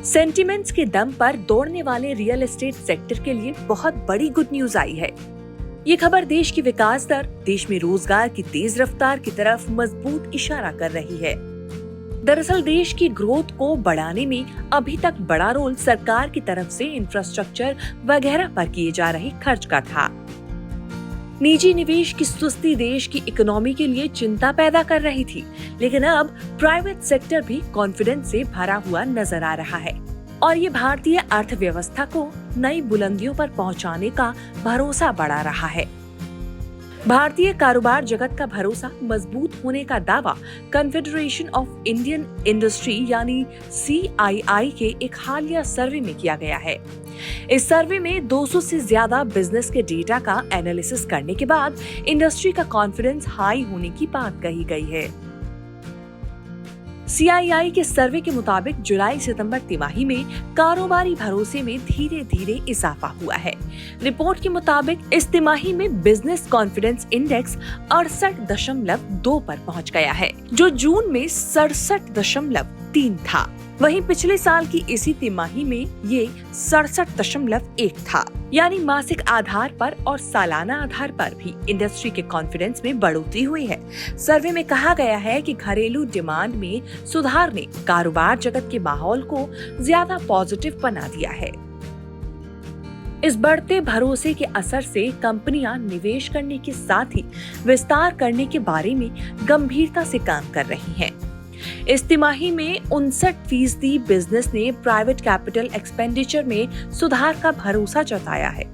Sentiments के दम पर दौड़ने वाले रियल एस्टेट सेक्टर के लिए बहुत बड़ी गुड न्यूज आई है। ये खबर देश की विकास दर, देश में रोजगार की तेज रफ्तार की तरफ मजबूत इशारा कर रही है। दरअसल देश की ग्रोथ को बढ़ाने में अभी तक बड़ा रोल सरकार की तरफ से इंफ्रास्ट्रक्चर वगैरह पर किए जा रहे खर्च का था। निजी निवेश की सुस्ती देश की इकोनॉमी के लिए चिंता पैदा कर रही थी, लेकिन अब प्राइवेट सेक्टर भी कॉन्फिडेंस से भरा हुआ नजर आ रहा है और ये भारतीय अर्थव्यवस्था को नई बुलंदियों पर पहुंचाने का भरोसा बढ़ा रहा है। भारतीय कारोबार जगत का भरोसा मजबूत होने का दावा कन्फेडरेशन ऑफ इंडियन इंडस्ट्री यानी CII के एक हालिया सर्वे में किया गया है। इस सर्वे में 200 से ज्यादा बिजनेस के डेटा का एनालिसिस करने के बाद इंडस्ट्री का कॉन्फिडेंस हाई होने की बात कही गई है। CII के सर्वे के मुताबिक जुलाई सितंबर तिमाही में कारोबारी भरोसे में धीरे धीरे इजाफा हुआ है। रिपोर्ट के मुताबिक इस तिमाही में बिजनेस कॉन्फिडेंस इंडेक्स 68.2 पर पहुंच गया है, जो जून में 67.3 था। वहीं पिछले साल की इसी तिमाही में ये 67.1 था। यानी मासिक आधार पर और सालाना आधार पर भी इंडस्ट्री के कॉन्फिडेंस में बढ़ोतरी हुई है। सर्वे में कहा गया है कि घरेलू डिमांड में सुधार ने कारोबार जगत के माहौल को ज्यादा पॉजिटिव बना दिया है। इस बढ़ते भरोसे के असर से कंपनियां निवेश करने के साथ ही विस्तार करने के बारे में गंभीरता से काम कर रही हैं। इस तिमाही में 59% बिजनेस ने प्राइवेट कैपिटल एक्सपेंडिचर में सुधार का भरोसा जताया है।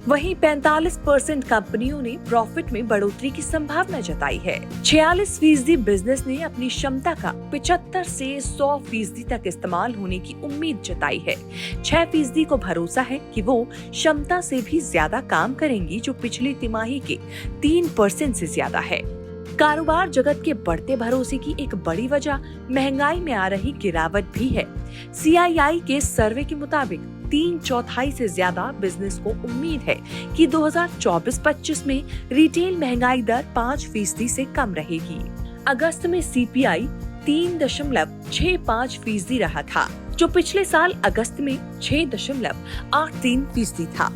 वहीं 45% कंपनियों ने प्रॉफिट में बढ़ोतरी की संभावना जताई है। 46% बिजनेस ने अपनी क्षमता का 75 से 100% तक इस्तेमाल होने की उम्मीद जताई है। 6% को भरोसा है कि वो क्षमता से भी ज्यादा काम करेंगी, जो पिछली तिमाही के 3% से ज्यादा है। कारोबार जगत के बढ़ते भरोसे की एक बड़ी वजह महंगाई में आ रही गिरावट भी है। CII के सर्वे के मुताबिक 3/4 से ज्यादा बिजनेस को उम्मीद है कि 2024-25 में रिटेल महंगाई दर 5% से कम रहेगी। अगस्त में CPI 3.65% रहा था, जो पिछले साल अगस्त में 6.83% था।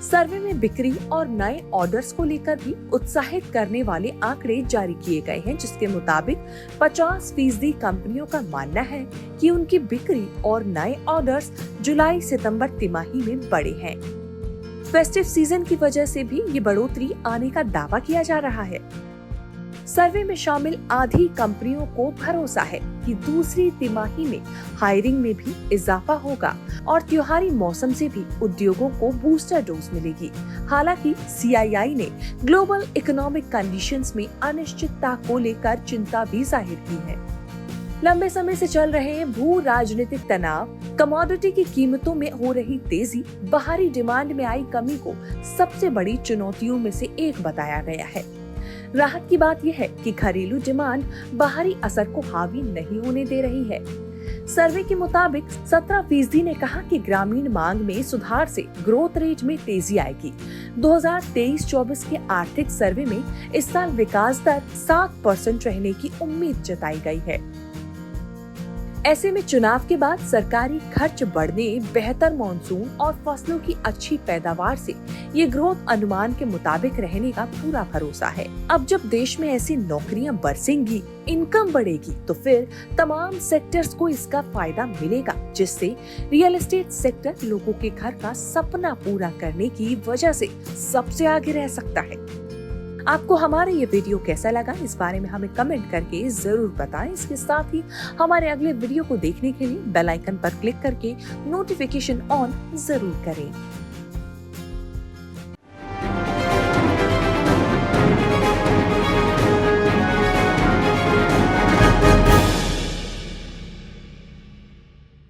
सर्वे में बिक्री और नए ऑर्डर्स को लेकर भी उत्साहित करने वाले आंकड़े जारी किए गए हैं, जिसके मुताबिक 50% कंपनियों का मानना है कि उनकी बिक्री और नए ऑर्डर्स जुलाई सितंबर तिमाही में बढ़े हैं। फेस्टिव सीजन की वजह से भी ये बढ़ोतरी आने का दावा किया जा रहा है। सर्वे में शामिल आधी कंपनियों को भरोसा है कि दूसरी तिमाही में हायरिंग में भी इजाफा होगा और त्योहारी मौसम से भी उद्योगों को बूस्टर डोज मिलेगी। हालांकि CII ने ग्लोबल इकोनॉमिक कंडीशंस में अनिश्चितता को लेकर चिंता भी जाहिर की है। लंबे समय से चल रहे भू राजनीतिक तनाव, कमोडिटी की कीमतों में हो रही तेजी, बाहरी डिमांड में आई कमी को सबसे बड़ी चुनौतियों में से एक बताया गया है। राहत की बात यह है कि घरेलू डिमांड बाहरी असर को हावी नहीं होने दे रही है। सर्वे के मुताबिक 17% ने कहा कि ग्रामीण मांग में सुधार से ग्रोथ रेट में तेजी आएगी। 2023-24 के आर्थिक सर्वे में इस साल विकास दर 7% रहने की उम्मीद जताई गई है। ऐसे में चुनाव के बाद सरकारी खर्च बढ़ने, बेहतर मॉनसून और फसलों की अच्छी पैदावार से ये ग्रोथ अनुमान के मुताबिक रहने का पूरा भरोसा है। अब जब देश में ऐसी नौकरियां बरसेंगी, इनकम बढ़ेगी, तो फिर तमाम सेक्टर्स को इसका फायदा मिलेगा, जिससे रियल एस्टेट सेक्टर लोगों के घर का सपना पूरा करने की वजह से सबसे आगे रह सकता है। आपको हमारा ये वीडियो कैसा लगा, इस बारे में हमें कमेंट करके जरूर बताएं। इसके साथ ही हमारे अगले वीडियो को देखने के लिए बेल आइकन पर क्लिक करके नोटिफिकेशन ऑन जरूर करें।